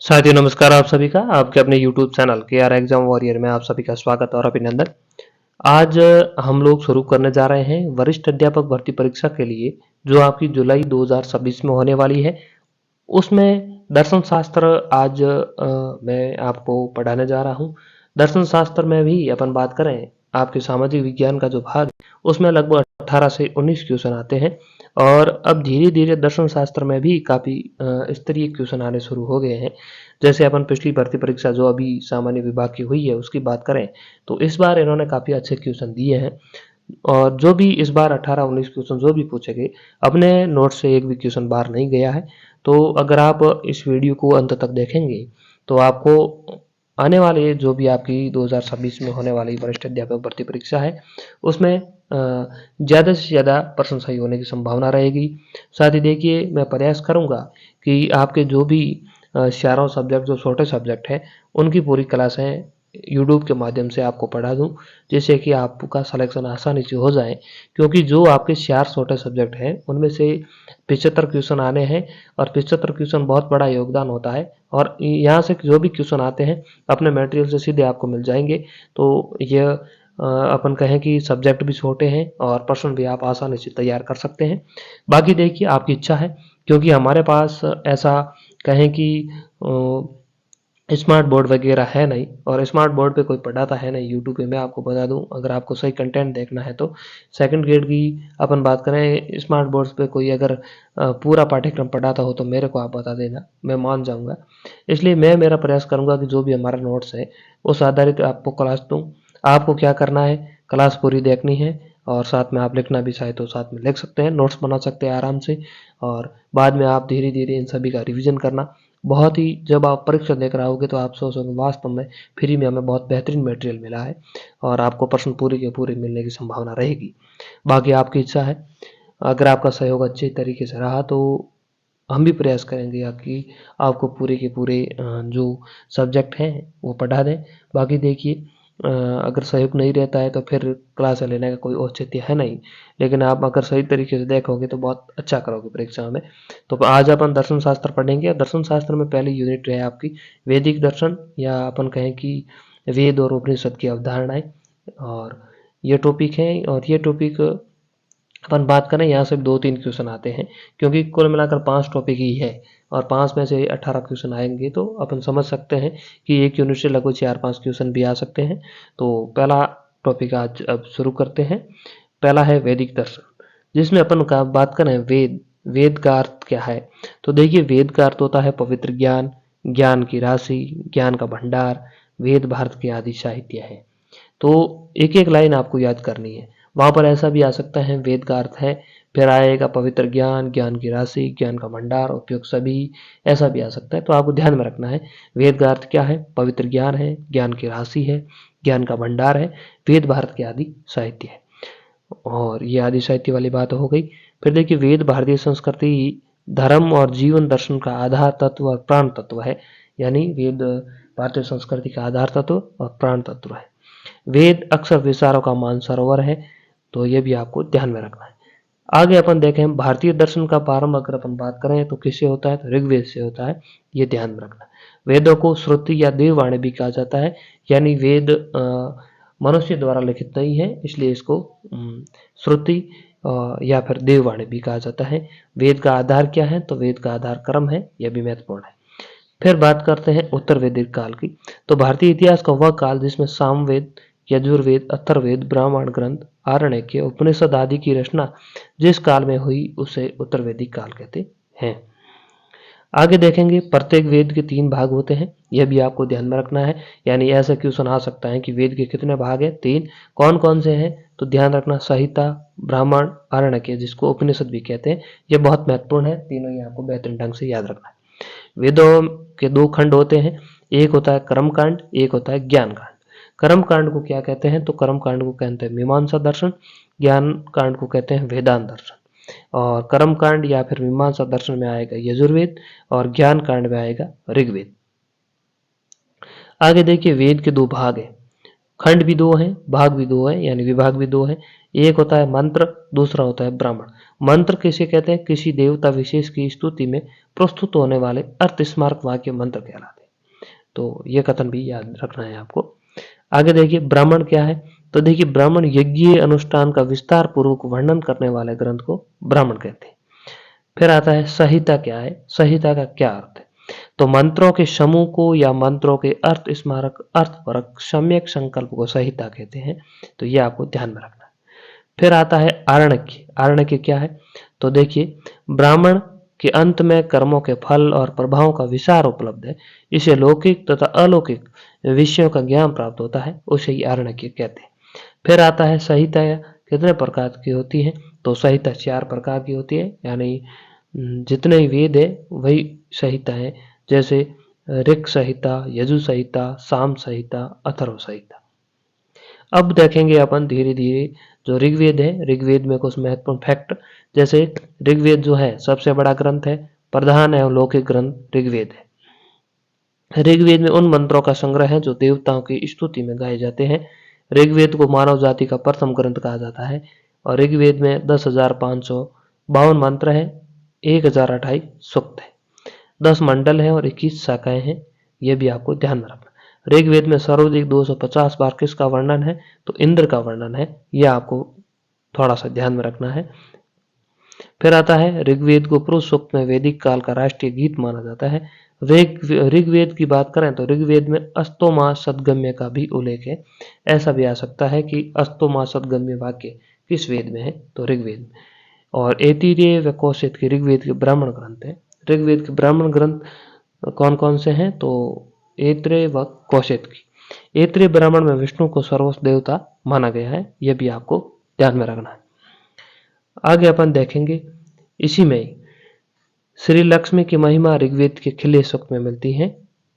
साथियों नमस्कार आप सभी का आपके अपने YouTube channel KR exam warrior में आप सभी का स्वागत और अभिनंदन। आज हम लोग शुरू करने जा रहे हैं वरिष्ठ अध्यापक भर्ती परीक्षा के लिए जो आपकी जुलाई 2026 में होने वाली है। उसमें दर्शन शास्त्र आज मैं आपको पढ़ाने जा रहा हूँ। दर्शन शास्त्र में भी अपन बात करें आपके सामाजिक विज्ञान का जो भाग है उसमें लगभग 18 से 19 क्वेश्चन आते हैं और अब धीरे धीरे दर्शन शास्त्र में भी काफ़ी स्तरीय क्वेश्चन आने शुरू हो गए हैं। जैसे अपन पिछली भर्ती परीक्षा जो अभी सामान्य विभाग की हुई है उसकी बात करें तो इस बार इन्होंने काफ़ी अच्छे क्वेश्चन दिए हैं और जो भी इस बार 18-19 क्वेश्चन जो भी पूछे गए अपने नोट से एक भी क्वेश्चन बाहर नहीं गया है। तो अगर आप इस वीडियो को अंत तक देखेंगे तो आपको आने वाले जो भी आपकी 2026 में होने वाली वरिष्ठ अध्यापक भर्ती परीक्षा है उसमें ज़्यादा से ज़्यादा प्रश्न सही होने की संभावना रहेगी। साथ ही देखिए मैं प्रयास करूँगा कि आपके जो भी चारों सब्जेक्ट जो छोटे सब्जेक्ट हैं उनकी पूरी क्लासें यूट्यूब के माध्यम से आपको पढ़ा दूँ जिससे कि आपका सिलेक्शन आसानी से हो जाए। क्योंकि जो आपके 4 छोटे सब्जेक्ट हैं उनमें से 75 क्वेश्चन आने हैं और 75 क्वेश्चन बहुत बड़ा योगदान होता है और यहाँ से जो भी क्वेश्चन आते हैं अपने मटेरियल से सीधे आपको मिल जाएंगे। तो यह अपन कहें कि सब्जेक्ट भी छोटे हैं और प्रश्न भी आप आसानी से तैयार कर सकते हैं। बाकी देखिए आपकी इच्छा है क्योंकि हमारे पास ऐसा कहें कि स्मार्ट बोर्ड वगैरह है नहीं और स्मार्ट बोर्ड पे कोई पढ़ाता है नहीं। यूट्यूब पे मैं आपको बता दूं अगर आपको सही कंटेंट देखना है तो सेकंड ग्रेड की अपन बात करें स्मार्ट बोर्ड पे कोई अगर पूरा पाठ्यक्रम पढ़ाता हो तो मेरे को आप बता देना, मैं मान जाऊंगा। इसलिए मैं मेरा प्रयास करूंगा कि जो भी हमारा नोट्स है उस आधारित आपको क्लास दूँ। आपको क्या करना है, क्लास पूरी देखनी है और साथ में आप लिखना भी चाहे तो साथ में लिख सकते हैं, नोट्स बना सकते हैं आराम से और बाद में आप धीरे धीरे इन सभी का रिविजन करना। बहुत ही जब आप परीक्षा देकर आओगे तो आप सोचोगे वास्तव में फ्री में हमें बहुत बेहतरीन मटेरियल मिला है और आपको प्रश्न पूरे के पूरे मिलने की संभावना रहेगी। बाकी आपकी इच्छा है, अगर आपका सहयोग अच्छे तरीके से रहा तो हम भी प्रयास करेंगे कि आपको पूरे के पूरे जो सब्जेक्ट हैं वो पढ़ा दें। बाकी देखिए अगर सहयोग नहीं रहता है तो फिर क्लास लेने का कोई औचित्य है नहीं, लेकिन आप अगर सही तरीके से देखोगे तो बहुत अच्छा करोगे परीक्षा में। तो आज अपन दर्शन शास्त्र पढ़ेंगे। दर्शन शास्त्र में पहली यूनिट है आपकी वैदिक दर्शन या अपन कहें कि वेद और उपनिषद की अवधारणाएं और ये टॉपिक है और ये टॉपिक अपन बात करें यहाँ से 2-3 क्वेश्चन आते हैं क्योंकि कुल मिलाकर 5 टॉपिक ही है और 5 में से 18 क्वेश्चन आएंगे तो अपन समझ सकते हैं कि एक यूनिट से लगभग 4-5 क्वेश्चन भी आ सकते हैं। तो पहला टॉपिक आज अब शुरू करते हैं। पहला है वैदिक दर्शन जिसमें अपन का बात करें वेद। वेद का अर्थ क्या है, तो देखिए वेद का अर्थ होता है पवित्र ज्ञान, ज्ञान की राशि, ज्ञान का भंडार। वेद भारत के आदि साहित्य है। तो एक एक लाइन आपको याद करनी है। वहां पर ऐसा भी आ सकता है वेद का अर्थ है, फिर आएगा पवित्र ज्ञान, ज्ञान की राशि, ज्ञान का भंडार, उपयोग सभी, ऐसा भी आ सकता है। तो आपको ध्यान में रखना है वेद का अर्थ क्या है, पवित्र ज्ञान है, ज्ञान की राशि है, ज्ञान का भंडार है, वेद भारत के आदि साहित्य है। और ये आदि साहित्य वाली बात हो गई। फिर देखिए वेद भारतीय संस्कृति, धर्म और जीवन दर्शन का आधार तत्व और प्राण तत्व है। यानी वेद भारतीय संस्कृति का आधार तत्व और प्राण तत्व है। वेद अक्षर विचारों का मानसरोवर है, तो ये भी आपको ध्यान में रखना है। आगे अपन देखें भारतीय दर्शन का प्रारंभ अगर अपन बात करें तो किससे होता है, तो ऋग्वेद से होता है। ये ध्यान में रखना है। वेदों को श्रुति या देववाणी भी कहा जाता है, यानी वेद मनुष्य द्वारा लिखित नहीं है इसलिए इसको श्रुति या फिर देववाणी भी कहा जाता है। वेद का आधार क्या है, तो वेद का आधार कर्म है, यह भी महत्वपूर्ण है। फिर बात करते हैं उत्तर वैदिक काल की। तो भारतीय इतिहास का वह काल जिसमें सामवेद, यजुर्वेद, अथर्ववेद, ब्राह्मण ग्रंथ, आरण्यक, उपनिषद आदि की रचना जिस काल में हुई उसे उत्तर वैदिक काल कहते हैं। आगे देखेंगे प्रत्येक वेद के 3 भाग होते हैं, यह भी आपको ध्यान में रखना है। यानी ऐसा क्वेश्चन आ सकता है कि वेद के कितने भाग हैं, 3। कौन कौन से हैं, तो ध्यान रखना संहिता, ब्राह्मण, आरण्यक जिसको उपनिषद भी कहते हैं। यह बहुत महत्वपूर्ण है, तीनों ही आपको बेहतरीन ढंग से याद रखना है। वेदों के 2 खंड होते हैं, एक होता है कर्म कांड, एक होता है ज्ञान कांड। कर्म कांड को क्या कहते हैं, तो कर्म कांड को कहते हैं मीमांसा दर्शन, ज्ञान कांड को कहते हैं वेदांत दर्शन। और कर्म कांड या फिर मीमांसा दर्शन में आएगा यजुर्वेद और ज्ञान कांड में आएगा ऋग्वेद। आगे देखिए वेद के 2 भाग हैं, खंड भी 2 हैं, भाग भी 2 है, यानी विभाग भी 2 है। एक होता है मंत्र, दूसरा होता है ब्राह्मण। मंत्र किसे कहते हैं? किसी देवता विशेष की स्तुति में प्रस्तुत होने वाले अर्थ स्मारक वाक्य मंत्र कहलाते हैं। तो ये कथन भी याद रखना है आपको। आगे देखिए ब्राह्मण क्या है? तो देखिए ब्राह्मण यज्ञीय अनुष्ठान का विस्तार पूर्वक वर्णन करने वाले ग्रंथ को ब्राह्मण कहते हैं। फिर आता है संहिता क्या है? संहिता का क्या अर्थ है? तो मंत्रों के समूह को या मंत्रों के अर्थ स्मारक अर्थपरक सम्यक संकल्प को संहिता कहते हैं। तो ये आपको ध्यान में रखना है। फिर आता है आरण्यक। आरण्यक क्या है? तो देखिए ब्राह्मण के अंत में कर्मों के फल और प्रभावों का विचार उपलब्ध है। इसे लौकिक तथा अलौकिक विषयों का ज्ञान प्राप्त होता है, उसे ही आरण्यक कहते हैं। फिर आता है संहिता कितने प्रकार की होती है? तो संहिता 4 प्रकार की होती है, यानी जितने ही वेद है वही संहिता है। जैसे ऋक् संहिता, यजु संहिता, साम संहिता, अथर्व संहिता। अब देखेंगे अपन धीरे धीरे जो ऋग्वेद है, ऋग्वेद में कुछ महत्वपूर्ण फैक्ट। जैसे ऋग्वेद जो है सबसे बड़ा ग्रंथ है, प्रधान एवं लौकिक ग्रंथ ऋग्वेद है। ऋग्वेद में उन मंत्रों का संग्रह है जो देवताओं की स्तुति में गाए जाते हैं। ऋग्वेद को मानव जाति का प्रथम ग्रंथ कहा जाता है और ऋग्वेद में 10,552 मंत्र है, 1028 सूक्त है, 10 मंडल है और 21 शाखाएं हैं। यह भी आपको ध्यान में रखना। ऋग्वेद में सर्वाधिक 250 बार किसका वर्णन है? तो इंद्र का वर्णन है। यह आपको थोड़ा सा ध्यान में रखना है। फिर आता है ऋग्वेद को पुरुष सूक्त में वैदिक काल का राष्ट्रीय गीत माना जाता है। ऋग्वेद की बात करें तो ऋग्वेद में अस्तोमा सदगम्य का भी उल्लेख है। ऐसा भी आ सकता है कि अस्तोमा सदगम्य वाक्य किस वेद में है? तो ऋग्वेद में। और ऐतरेय व कौशिक के ऋग्वेद के ब्राह्मण ग्रंथ है। ऋग्वेद के ब्राह्मण ग्रंथ कौन कौन से हैं? तो ऐतरेय व कौशिक की। ऐतरेय ब्राह्मण में विष्णु को सर्वोच्च देवता माना गया है, यह भी आपको ध्यान में रखना है। आगे अपन देखेंगे इसी में श्री लक्ष्मी की महिमा ऋग्वेद के खिले सूक्त में मिलती है।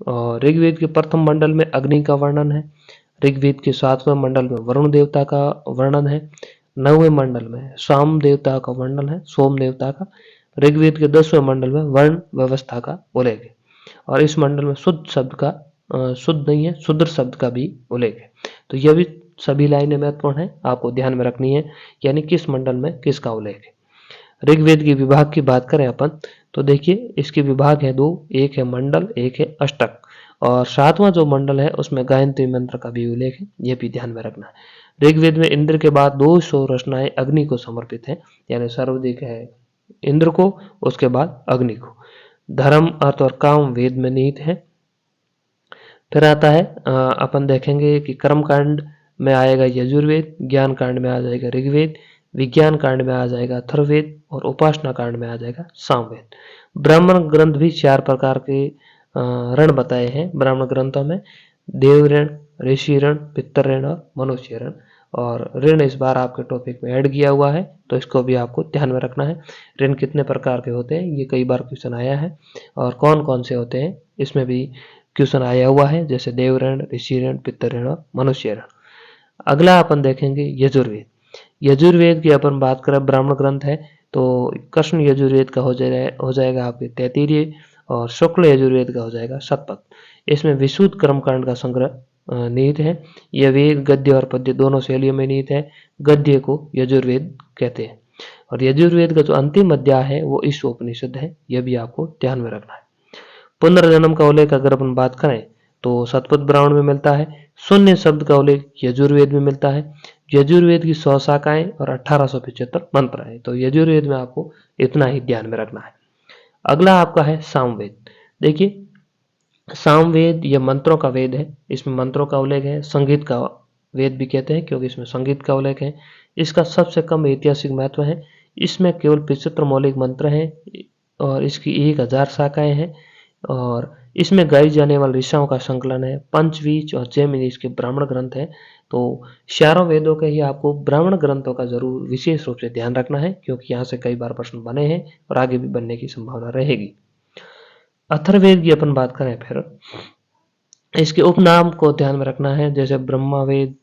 और ऋग्वेद के प्रथम मंडल में अग्नि का वर्णन है। ऋग्वेद के 7वें मंडल में वरुण देवता का वर्णन है। 9वें मंडल में साम देवता का वर्णन है, सोम देवता का। ऋग्वेद के 10वें मंडल में वर्ण व्यवस्था का उल्लेख है और इस मंडल में शुद्ध शब्द का शुद्ध नहीं है, शूद्र शब्द का भी उल्लेख है। तो यह भी सभी लाइनें महत्वपूर्ण है, आपको ध्यान में रखनी है, यानी किस मंडल में किसका उल्लेख है। ऋग्वेद के विभाग की बात करें अपन तो देखिए इसके विभाग है 2, एक है मंडल, एक है अष्टक। और 7वां जो मंडल है उसमें गायत्री मंत्र का भी उल्लेख है, यह भी ध्यान में रखना है। ऋग्वेद में इंद्र के बाद 200 रचनाएं अग्नि को समर्पित है, यानी सर्वाधिक है इंद्र को, उसके बाद अग्नि को। धर्म, अर्थ और काम वेद में निहित है। फिर आता है अपन देखेंगे कि कर्म कांड में आएगा यजुर्वेद, ज्ञान कांड में आ जाएगा ऋग्वेद, विज्ञान कांड में आ जाएगा अथर्ववेद और उपासना कांड में आ जाएगा सामवेद। ब्राह्मण ग्रंथ भी 4 प्रकार के ऋण बताए हैं ब्राह्मण ग्रंथों में, देव ऋण, ऋषि ऋण, पितर ऋण और मनुष्य ऋण। और ऋण इस बार आपके टॉपिक में ऐड किया हुआ है, तो इसको भी आपको ध्यान में रखना है। ऋण कितने प्रकार के होते हैं, ये कई बार क्वेश्चन आया है, और कौन कौन से होते हैं इसमें भी क्वेश्चन आया हुआ है, जैसे देव ऋण, ऋषि ऋण, पितर ऋण और मनुष्य ऋण। अगला अपन देखेंगे यजुर्वेद। यजुर्वेद की अपन बात करें ब्राह्मण ग्रंथ है तो कृष्ण यजुर्वेद का हो जाएगा आपके तैत्तिरीय और शुक्ल यजुर्वेद का हो जाएगा शतपथ। इसमें विशुद्ध कर्मकांड का संग्रह निहित है। यह वेद गद्य और पद्य दोनों शैलियों में निहित है। गद्य को यजुर्वेद कहते हैं और यजुर्वेद का जो अंतिम अध्याय है वो ईशोपनिषद है, यह भी आपको ध्यान में रखना है। पुनर्जन्म का उल्लेख अगर अपन बात करें तो शतपथ ब्राह्मण में मिलता है। शून्य शब्द का उल्लेख यजुर्वेद में मिलता है। यजुर्वेद की 100 शाखाएं और 1875 मंत्र है, तो यजुर्वेद में आपको इतना ही ध्यान में रखना है। अगला आपका है सामवेद। देखिए सामवेद यह मंत्रों का वेद है, इसमें मंत्रों का उल्लेख है। संगीत का वेद भी कहते हैं क्योंकि इसमें संगीत का उल्लेख है। इसका सबसे कम ऐतिहासिक महत्व है। इसमें केवल 75 मौलिक मंत्र हैं और इसकी 1000 शाखाएं हैं और इसमें गाई जाने वाले ऋषाओं का संकलन है। पंचवीच और जैमिनी इसके ब्राह्मण ग्रंथ है। तो चारों वेदों के ही आपको ब्राह्मण ग्रंथों का जरूर विशेष रूप से ध्यान रखना है, क्योंकि यहाँ से कई बार प्रश्न बने हैं और आगे भी बनने की संभावना रहेगी। अथर्ववेद की अपन बात करें फिर इसके उपनाम को ध्यान में रखना है, जैसे ब्रह्मावेद,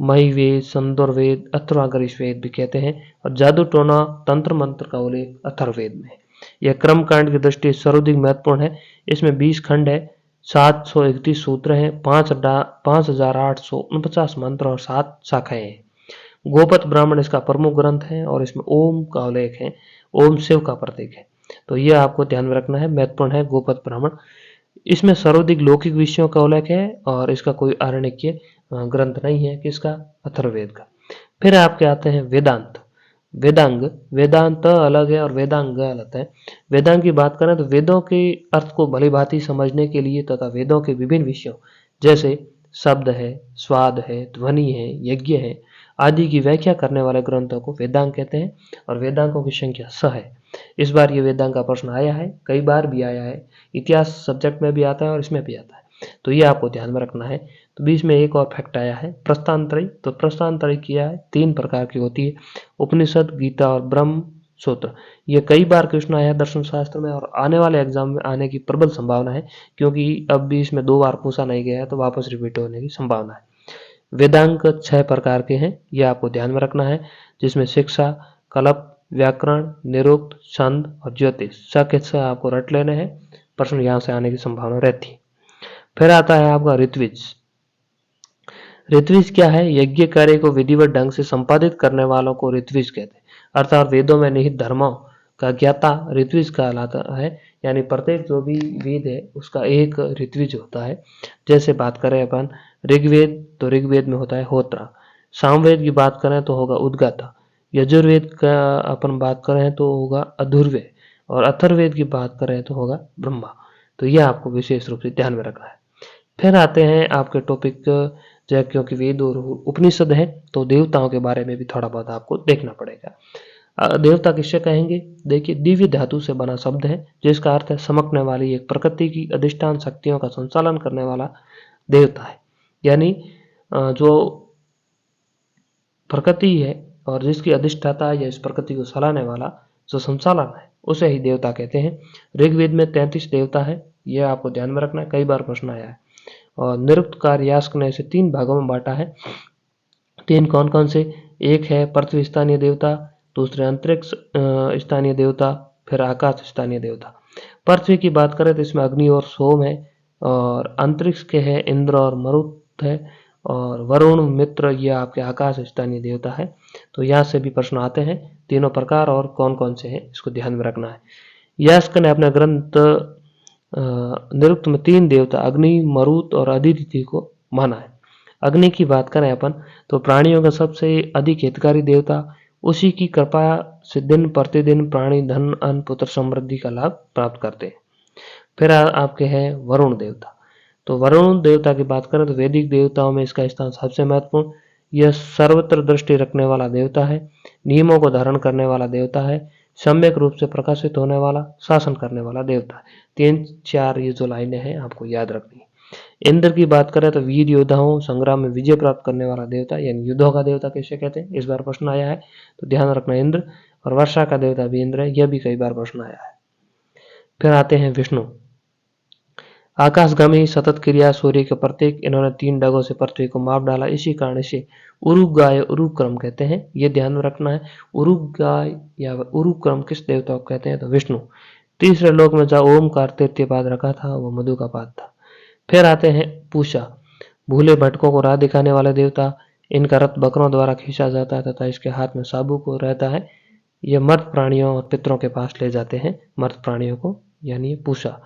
महिवेद, संदुरवेद, अथर्वागरीश वेद भी कहते हैं। और जादू टोना तंत्र मंत्र का उल्लेख अथर्ववेद में है। यह क्रम कांड की दृष्टि सर्वाधिक महत्वपूर्ण है। इसमें 20 खंड है, 731 सूत्र हैं, 5849 मंत्र और 7 शाखाएं हैं। गोपत ब्राह्मण इसका प्रमुख ग्रंथ है और इसमें ओम का उल्लेख है, ओम शिव का प्रतीक है। तो ये आपको ध्यान में रखना है, महत्वपूर्ण है गोपत ब्राह्मण। इसमें सर्वाधिक लौकिक विषयों का उल्लेख है और इसका कोई आरण्यकीय ग्रंथ नहीं है, किसका? अथर्ववेद का। फिर आपके आते हैं वेदांत, वेदांग। वेदांत अलग है और वेदांग अलग है। वेदांग की बात करें तो वेदों के अर्थ को भली भांति समझने के लिए तथा वेदों के विभिन्न विषयों जैसे शब्द है, स्वाद है, ध्वनि है, यज्ञ है आदि की व्याख्या करने वाले ग्रंथों को वेदांग कहते हैं और वेदांगों की संख्या 6 है। इस बार ये वेदांग का प्रश्न आया है, कई बार भी आया है, इतिहास सब्जेक्ट में भी आता है और इसमें भी आता है, तो ये आपको ध्यान में रखना है। तो बीच में एक और फैक्ट आया है प्रस्थानत्रयी। तो प्रस्थानत्रयी क्या है? 3 प्रकार की होती है, उपनिषद, गीता और ब्रह्म सूत्र। ये कई बार क्वेश्चन आया है दर्शन शास्त्र में और आने वाले एग्जाम में आने की प्रबल संभावना है, क्योंकि अब भी इसमें 2 बार पूछा नहीं गया है तो वापस रिपीट होने की संभावना है। वेदांग 6 प्रकार के हैं, ये आपको ध्यान में रखना है, जिसमें शिक्षा, कल्प, व्याकरण, निरुक्त, छंद और ज्योतिष, छह आपको रट लेने हैं, प्रश्न यहाँ से आने की संभावना रहती है। फिर आता है आपका ऋत्विज। ऋत्विज क्या है? यज्ञ कार्य को विधिवत ढंग से संपादित करने वालों को ऋत्विज कहते हैं, अर्थात वेदों में निहित धर्मों का ज्ञाता ऋत्विज कहलाता है। यानी प्रत्येक जो भी वेद है उसका एक ऋत्विज होता है। जैसे बात करें अपन ऋग्वेद, तो ऋग्वेद में होता है होत्रा। सामवेद की बात करें तो होगा उद्गाता। यजुर्वेद का अपन बात करें तो होगा अधुर्वेद और अथर्ववेद की बात करें तो होगा ब्रह्मा। तो यह आपको विशेष रूप से ध्यान में रखना है। फिर आते हैं आपके टॉपिक, जो क्योंकि वेद और उपनिषद है तो देवताओं के बारे में भी थोड़ा बहुत आपको देखना पड़ेगा। देवता किससे कहेंगे? देखिए, दिव्य धातु से बना शब्द है जिसका अर्थ है समकने वाली एक प्रकृति की अधिष्ठान शक्तियों का संचालन करने वाला देवता है। यानी जो प्रकृति है और जिसकी अधिष्ठाता या इस प्रकृति को चलाने वाला जो संचालन है उसे ही देवता कहते हैं। ऋग्वेद में 33 देवता है, यह आपको ध्यान में रखना है, कई बार प्रश्न आया है। और निरुक्त कार्य यास्क ने इसे 3 भागों में बांटा है। 3 कौन कौन से? एक है पृथ्वी स्थानीय देवता, दूसरे अंतरिक्ष स्थानीय देवता, फिर आकाश स्थानीय देवता। पृथ्वी की बात करें तो इसमें अग्नि और सोम है, और अंतरिक्ष के है इंद्र और मरुत है, और वरुण, मित्र ये आपके आकाश स्थानीय देवता है। तो यहाँ से भी प्रश्न आते हैं, तीनों प्रकार और कौन कौन से हैं इसको ध्यान में रखना है। यास्क ने अपने ग्रंथ निरुक्त में 3 देवता अग्नि, मरुत और अदिति को माना है। अग्नि की बात करें अपन तो प्राणियों का सबसे अधिक हितकारी देवता, उसी की कृपा से दिन प्रतिदिन प्राणी धन, अन्न, पुत्र, समृद्धि का लाभ प्राप्त करते हैं। फिर आपके हैं वरुण देवता। तो वरुण देवता की बात करें तो वैदिक देवताओं में इसका स्थान सबसे महत्वपूर्ण। यह सर्वत्र दृष्टि रखने वाला देवता है, नियमों को धारण करने वाला देवता है, सम्यक रूप से प्रकाशित होने वाला, शासन करने वाला देवता है। 3-4 ये जो लाइनें हैं आपको याद रखनी है। इंद्र की बात करें तो वीर योद्धाओं, संग्राम में विजय प्राप्त करने वाला देवता, यानी युद्धों का देवता कैसे कहते हैं, इस बार प्रश्न आया है तो ध्यान रखना इंद्र। और वर्षा का देवता भी इंद्र है, यह भी कई बार प्रश्न आया है। फिर आते हैं विष्णु। आकाशगामी सतत क्रिया, सूर्य के प्रतीक, इन्होंने 3 डगों से पृथ्वी को माप डाला, इसी कारण इसे उरुगाय उरुक्रम कहते हैं, ये ध्यान में रखना है। उरुगाय या उरुक्रम किस देवता को कहते हैं? तो विष्णु। तीसरे लोक में जहाँ ओम का तृतीय पाद रखा था वो मधु का पाद था। फिर आते हैं पूषा, भूले भटकों को राह दिखाने वाले देवता, इनका रथ बकरों द्वारा खींचा जाता है तथा इसके हाथ में साबू को रहता है। ये मर्द प्राणियों और पितरों के पास ले जाते हैं मर्द प्राणियों को, यानी पूषा।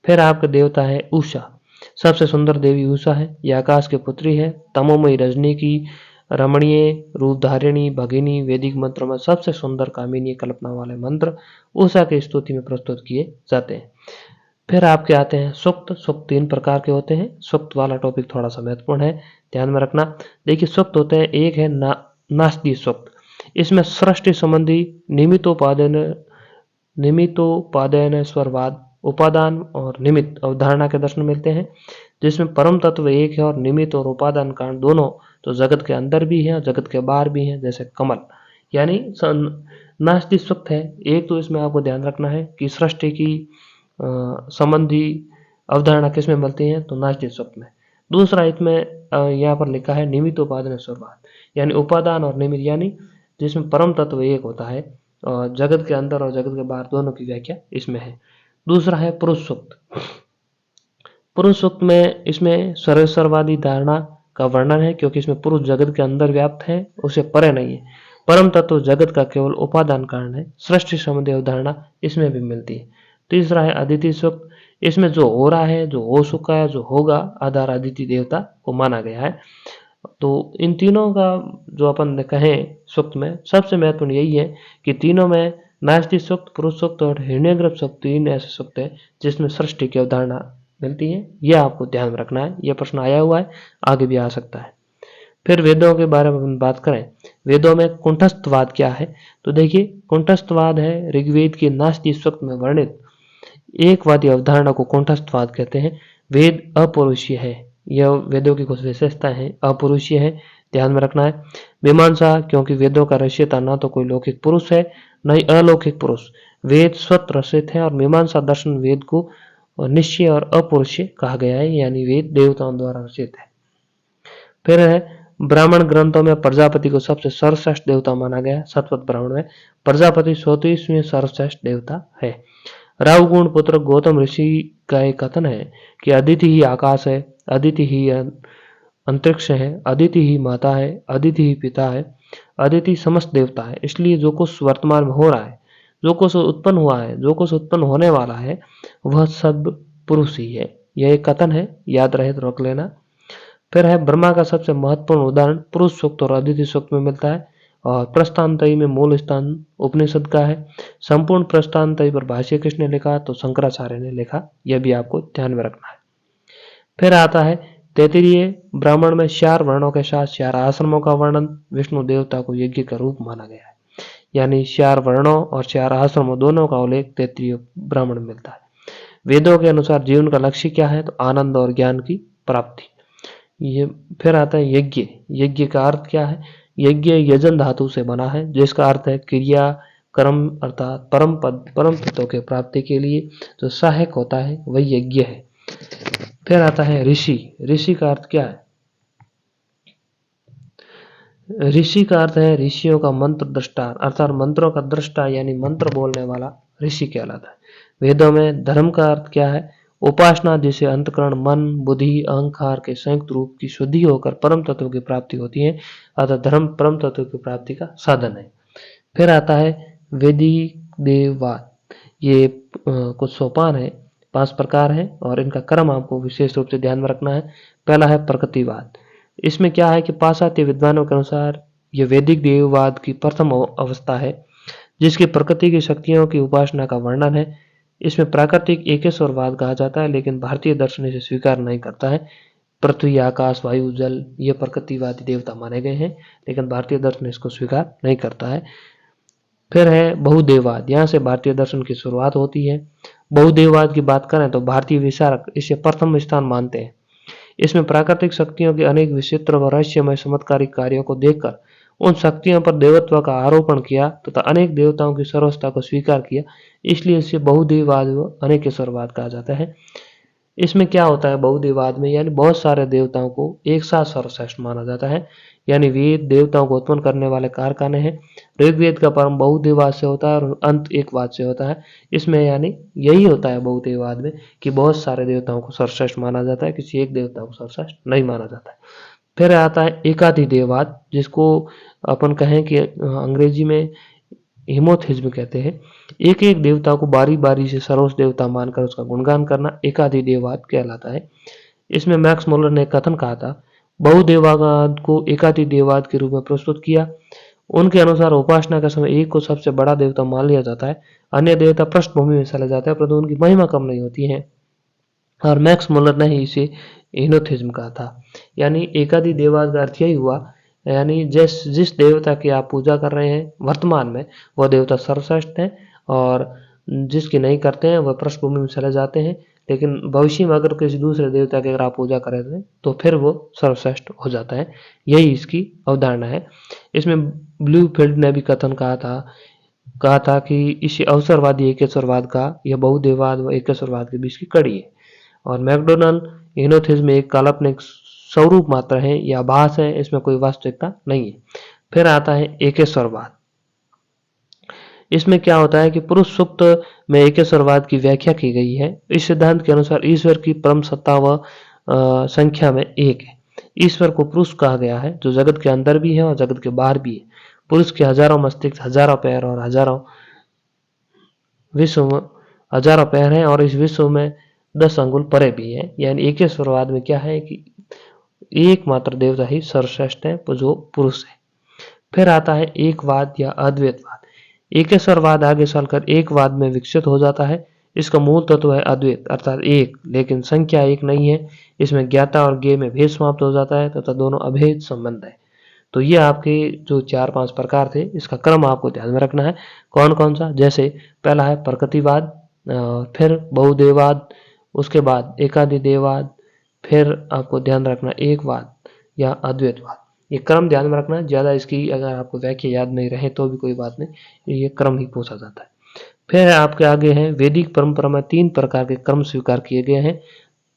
फिर आपका देवता है उषा, सबसे सुंदर देवी उषा है, ये आकाश की पुत्री है, तमोमयी रजनी की रमणीय रूपधारिणी भगिनी, वैदिक मंत्रों में सबसे सुंदर कामिनी कल्पना वाले मंत्र उषा की स्तुति में प्रस्तुत किए जाते हैं। फिर आपके आते हैं सूक्त। सूक्त 3 प्रकार के होते हैं, सूक्त वाला टॉपिक थोड़ा सा महत्वपूर्ण है, ध्यान में रखना। देखिए सूक्त होते हैं, एक है नास्दी सूक्त, इसमें सृष्टि संबंधी निमित्तोपादान स्वरवाद, उपादान और निमित्त अवधारणा के दर्शन मिलते हैं, जिसमें परम तत्व एक है और निमित्त और उपादान कारण दोनों तो जगत के अंदर भी हैं और जगत के बाहर भी हैं, जैसे कमल, यानी नास्तिक सूक्त है। एक तो इसमें आपको ध्यान रखना है कि सृष्टि की संबंधी अवधारणा किस में मिलती है? तो नास्तिक सूक्त में। दूसरा इसमें यहाँ पर लिखा है निमित्त उपादान स्वरवाद, यानी उपादान और निमित्त, यानी जिसमें परम तत्व एक होता है और जगत के अंदर और जगत के बाहर दोनों की व्याख्या इसमें है। दूसरा है पुरुष सूक्त। पुरुष सूक्त में इसमें सर्वेश्वरवादी धारणा का वर्णन है, क्योंकि इसमें पुरुष जगत के अंदर व्याप्त है, उसे परे नहीं है। परम तत्व जगत का केवल उपादान कारण है। सृष्टि संबंधी अवधारणा इसमें भी मिलती है। तीसरा है अदिति सूक्त। इसमें जो हो रहा है, जो हो चुका है, जो होगा, आधार अदिति देवता को माना गया है। तो इन तीनों का जो अपन कहें सूक्त में सबसे महत्वपूर्ण यही है कि तीनों में नास्तिक सूक्त, पुरुष सूक्त और हिरण्यगर्भ सूक्त तीन ऐसे सूक्त है जिसमें सृष्टि की अवधारणा मिलती है। यह आपको ध्यान में रखना है। यह प्रश्न आया हुआ है, आगे भी आ सकता है। फिर वेदों के बारे में हम बात करें, वेदों में कुंठस्थवाद क्या है? तो देखिए, कुंठस्थवाद है ऋग्वेद के नास्तिक सूक्त में वर्णित एकवादी अवधारणा को कुंठस्थवाद कहते हैं। वेद अपौरुषीय है, यह वेदों की कुछ विशेषता है, अपौरुषीय है, ध्यान में रखना है। मीमांसा, क्योंकि वेदों का रचयिता न तो कोई लौकिक पुरुष है न ही अलौकिक पुरुष, वेद स्वतः रचित है। और मीमांसा दर्शन वेद को निश्चय और अपौरुषीय कहा गया है, यानी वेद देवताओं द्वारा रचित है। फिर है ब्राह्मण ग्रंथों में प्रजापति को सबसे सर्वश्रेष्ठ देवता माना गया। शतपथ ब्राह्मण में प्रजापति 34वें सर्वश्रेष्ठ देवता है। राहुगुण पुत्र गौतम ऋषि का एक कथन है कि अदिति ही आकाश है, अदिति ही अंतरिक्ष है, अदिति ही माता है, अदिति ही पिता है, अदिति समस्त देवता है। इसलिए जो कुछ वर्तमान में हो रहा है, जो कुछ उत्पन्न हुआ है, जो कुछ उत्पन्न होने वाला है, वह सब पुरुष ही है। यह एक कथन है, याद रहे तो रख लेना। फिर है ब्रह्मा का सबसे महत्वपूर्ण उदाहरण पुरुष सूक्त और अदिति सूक्त में मिलता है। और प्रस्थानत्रयी में मूल स्थान उपनिषद का है। संपूर्ण प्रस्थानत्रयी पर भाष्य किसने लिखा? तो शंकराचार्य ने लिखा। यह भी आपको ध्यान में रखना है। फिर आता है तैत्तिरीय ब्राह्मण में 4 वर्णों के साथ 4 आश्रमों का वर्णन। विष्णु देवता को यज्ञ का रूप माना गया है, यानी 4 वर्णों और 4 आश्रमों दोनों का उल्लेख तैत्तिरीय ब्राह्मण में मिलता है। वेदों के अनुसार जीवन का लक्ष्य क्या है? तो आनंद और ज्ञान की प्राप्ति। ये फिर आता है यज्ञ। यज्ञ का अर्थ क्या है? यज्ञ यजन धातु से बना है, जिसका अर्थ है क्रिया कर्म, अर्थात परम पद परम तत्व के प्राप्ति के लिए जो सहायक होता है वही यज्ञ है। फिर आता है ऋषि। ऋषि का अर्थ क्या है? ऋषि का अर्थ है ऋषियों का मंत्र दृष्टा, अर्थात मंत्रों का दृष्टा, यानी मंत्र बोलने वाला ऋषि कहलाता है। वेदों में धर्म का अर्थ क्या है? उपासना, जिसे अंतकरण, मन, बुद्धि, अहंकार के संयुक्त रूप की शुद्धि होकर परम तत्व की प्राप्ति होती है, अतः धर्म परम तत्व की प्राप्ति का साधन है। फिर आता है वैदिक देववाद। ये कुछ सोपान है, 5 प्रकार है और इनका क्रम आपको विशेष रूप से ध्यान में रखना है। पहला है प्रकृतिवाद। इसमें क्या है कि पाश्चात्य विद्वानों के अनुसार यह वैदिक देववाद की प्रथम अवस्था है, जिसकी प्रकृति की शक्तियों की उपासना का वर्णन है। इसमें प्राकृतिक एकेश्वरवाद कहा जाता है, लेकिन भारतीय दर्शन इसे स्वीकार नहीं करता है। पृथ्वी, आकाश, वायु, जल ये प्रकृतिवादी देवता माने गए हैं, लेकिन भारतीय दर्शन इसको स्वीकार नहीं करता है। फिर है बहुदेववाद। यहाँ से भारतीय दर्शन की शुरुआत होती है। बहुदेववाद की बात करें तो भारतीय विचारक इसे प्रथम स्थान मानते हैं। इसमें प्राकृतिक शक्तियों के अनेक विचित्र व रहस्यमय चमत्कारिक कार्यों को देखकर उन शक्तियों पर देवत्व का आरोपण किया तथा अनेक देवताओं की सर्वस्ता को स्वीकार किया, इसलिए इसे बहुदेववाद व अनेकेश्वरवाद कहा जाता है। इसमें क्या होता है बहुदेववाद में, यानी बहुत सारे देवताओं को एक साथ सर्वश्रेष्ठ माना जाता है, यानी वेद देवताओं को उत्पन्न करने वाले कारखाने हैं। ऋग्वेद का प्रारंभ बहुदेववाद से होता है और अंत एकवाद से होता है। इसमें यानी यही होता है बहुदेववाद में कि बहुत सारे देवताओं को सर्वश्रेष्ठ माना जाता है, किसी एक देवता को सर्वश्रेष्ठ नहीं माना जाता है। फिर आता है एकाधिदेववाद, जिसको अपन कहें कि अंग्रेजी में हिमोथिज्म कहते हैं। एक एक देवता को बारी बारी से सर्वोच्च देवता मानकर उसका गुणगान करना एकाधिदेववाद कहलाता है। इसमें मैक्स मुलर ने कथन कहा था, बहुदेववाद को एकाधिदेववाद के रूप में प्रस्तुत किया। उनके अनुसार उपासना के समय एक को सबसे बड़ा देवता मान लिया जाता है, अन्य देवता पृष्ठभूमि में चले जाते हैं, परंतु उनकी महिमा कम नहीं होती है। और मैक्स मुलर ने ही इसे हिनोथिज्म कहा था। यानी एकाधिदेववाद का अर्थ यही हुआ, यानी जिस देवता की आप पूजा कर रहे हैं वर्तमान में, वह देवता सर्वश्रेष्ठ है, और जिसकी नहीं करते हैं वह पृष्ठभूमि में चले जाते हैं, लेकिन भविष्य में अगर किसी दूसरे देवता की अगर आप पूजा कर रहे थे तो फिर वो सर्वश्रेष्ठ हो जाता है। यही इसकी अवधारणा है। इसमें ब्लूफील्ड ने भी कथन कहा था कि इस अवसरवादी एकेश्वरवाद का यह बहुदेववाद व एकेश्वरवाद के बीच की कड़ी है। और मैकडोनल्ड हिनोथिज्म एक काल्पनिक स्वरूप मात्र है या आभास है, इसमें कोई वास्तविकता नहीं है। फिर आता है एकेश्वरवाद। इसमें क्या होता है कि पुरुष सूक्त में एकेश्वरवाद की व्याख्या की गई है। इस सिद्धांत के अनुसार ईश्वर की परम सत्ता व संख्या में एक है। ईश्वर को पुरुष कहा गया है, जो जगत के अंदर भी है और जगत के बाहर भी है। पुरुष के हजारों मस्तिष्क, हजारों पैर और हजारों पैर हैं और इस विश्व में 10 अंगुल परे भी है। यानी एकेश्वरवाद में क्या है कि एकमात्र देवता ही सर्वश्रेष्ठ है, जो पुरुष है। फिर आता है एकवाद या अद्वैतवाद। एकेश्वरवाद आगे चलकर एकवाद में विकसित हो जाता है। इसका मूल तत्व है अद्वैत अर्थात एक, लेकिन संख्या एक नहीं है। इसमें ज्ञाता और ज्ञेय में भेद समाप्त हो जाता है तथा दोनों अभेद संबंध है। तो ये आपके जो 4-5 प्रकार थे, इसका क्रम आपको ध्यान में रखना है। कौन कौन सा? जैसे पहला है प्रकृतिवाद, फिर बहुदेववाद, उसके बाद एकाधिदेववाद, फिर आपको ध्यान रखना एकवाद या अद्वैतवाद। ये क्रम ध्यान में रखना। ज़्यादा इसकी अगर आपको व्याख्या याद नहीं रहे तो भी कोई बात नहीं, ये क्रम ही पूछा जाता है। फिर आपके आगे हैं वैदिक परंपरा में 3 प्रकार के क्रम स्वीकार किए गए हैं।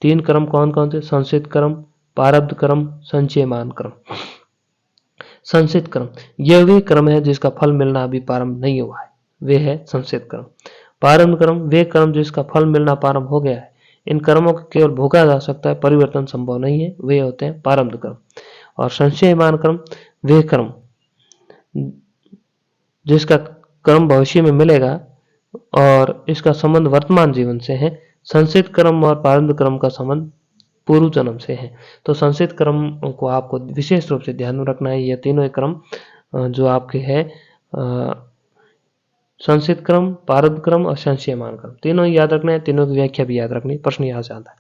3 क्रम कौन कौन से? संचित क्रम, प्रारब्ध क्रम, संचयमान क्रम। संचित क्रम यह वे क्रम है जिसका फल मिलना अभी प्रारंभ नहीं हुआ है, वे है संचित क्रम। प्रारंभ क्रम वे क्रम जिसका फल मिलना प्रारंभ हो गया है। इन कर्मों को केवल भोगा जा सकता है, परिवर्तन संभव नहीं है, वे होते हैं प्रारब्ध क्रम। और संचयमान क्रम वे क्रम जिसका क्रम भविष्य में मिलेगा और इसका संबंध वर्तमान जीवन से है। संचित क्रम और प्रारब्ध क्रम का संबंध पूर्व जन्म से है। तो संचित क्रम को आपको विशेष रूप से ध्यान में रखना है। ये तीनों क्रम जो आपके है संचित क्रम, प्रारब्ध क्रम और संचयमान क्रम, तीनों ही याद रखना है। तीनों की व्याख्या भी याद रखनी, प्रश्न यहाँ से आता है।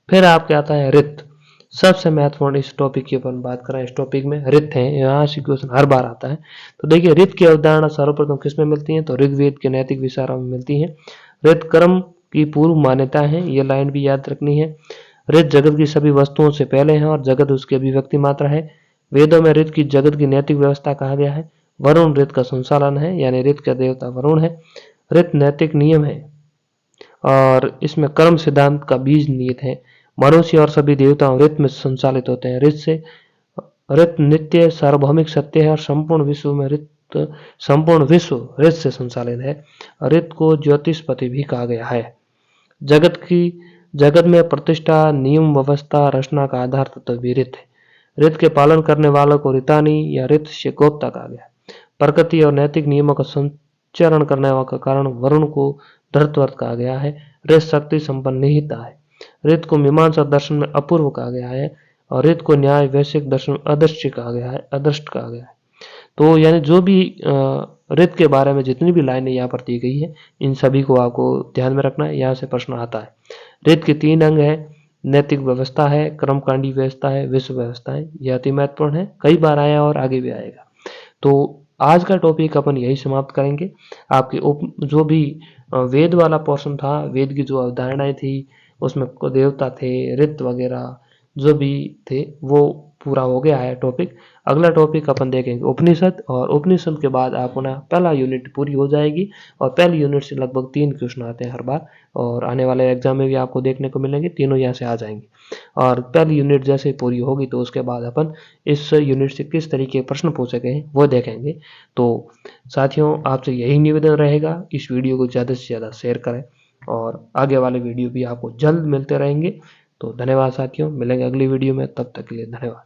फिर आपके आता है ऋत। सबसे महत्वपूर्ण इस टॉपिक की अपन बात करें, इस टॉपिक में ऋत है। यहाँ से क्वेश्चन हर बार आता है। तो देखिए ऋत की अवधारणा सर्वप्रथम किसमें मिलती है? तो ऋग्वेद के नैतिक विचारों में मिलती है। ऋत कर्म की पूर्व मान्यता है, ये लाइन भी याद रखनी है। ऋत जगत की सभी वस्तुओं से पहले है और जगत उसकी अभिव्यक्ति मात्र है। वेदों में ऋत की जगत की नैतिक व्यवस्था कहा गया है। वरुण ऋत का संचालन है, यानी ऋत का देवता वरुण है। ऋत नैतिक नियम है और इसमें कर्म सिद्धांत का बीज निहित है। मनुष्य और सभी देवताओं ऋत में संचालित होते हैं। ऋत नित्य सार्वभौमिक सत्य है और संपूर्ण विश्व ऋत से संचालित है। ऋत को ज्योतिषपति भी कहा गया है। जगत में प्रतिष्ठा, नियम, व्यवस्था, रचना का आधार तत्व भी ऋत है। ऋत के पालन करने वालों को ऋतानी या ऋत से गोप्ता कहा गया है। प्रकृति और नैतिक नियमों का संचरण करने का कारण वरुण को धृतवर्त कहा गया है। ऋत शक्ति संपन्न निहिता है। ऋत को मीमांसा दर्शन में अपूर्व कहा गया है और ऋत को न्याय वैश्विक दर्शन में अदृष्ट कहा गया है। तो यानी जो भी ऋत के बारे में जितनी भी लाइनें यहाँ पर दी गई है, इन सभी को आपको ध्यान में रखना है। यहाँ से प्रश्न आता है। ऋत के 3 अंग है, नैतिक व्यवस्था है, कर्मकांडी व्यवस्था है, विश्व व्यवस्था है। यह अति महत्वपूर्ण है, कई बार आया और आगे भी आएगा। तो आज का टॉपिक अपन यही समाप्त करेंगे। आपके जो भी वेद वाला पोर्शन था, वेद की जो अवधारणाएं थी, उसमें देवता थे, ऋत वगैरह जो भी थे, वो पूरा हो गया है टॉपिक। अगला टॉपिक अपन देखेंगे उपनिषद, और उपनिषद के बाद आप ना पहला यूनिट पूरी हो जाएगी और पहली यूनिट से लगभग 3 क्वेश्चन आते हैं हर बार और आने वाले एग्जाम में भी आपको देखने को मिलेंगे। तीनों यहाँ से आ जाएंगे और पहली यूनिट जैसे पूरी होगी तो उसके बाद अपन इस यूनिट से किस तरीके के प्रश्न पूछे गए वो देखेंगे। तो साथियों, आपसे यही निवेदन रहेगा, इस वीडियो को ज़्यादा से ज़्यादा शेयर करें और आगे वाले वीडियो भी आपको जल्द मिलते रहेंगे। तो धन्यवाद साथियों, मिलेंगे अगली वीडियो में, तब तक के लिए धन्यवाद।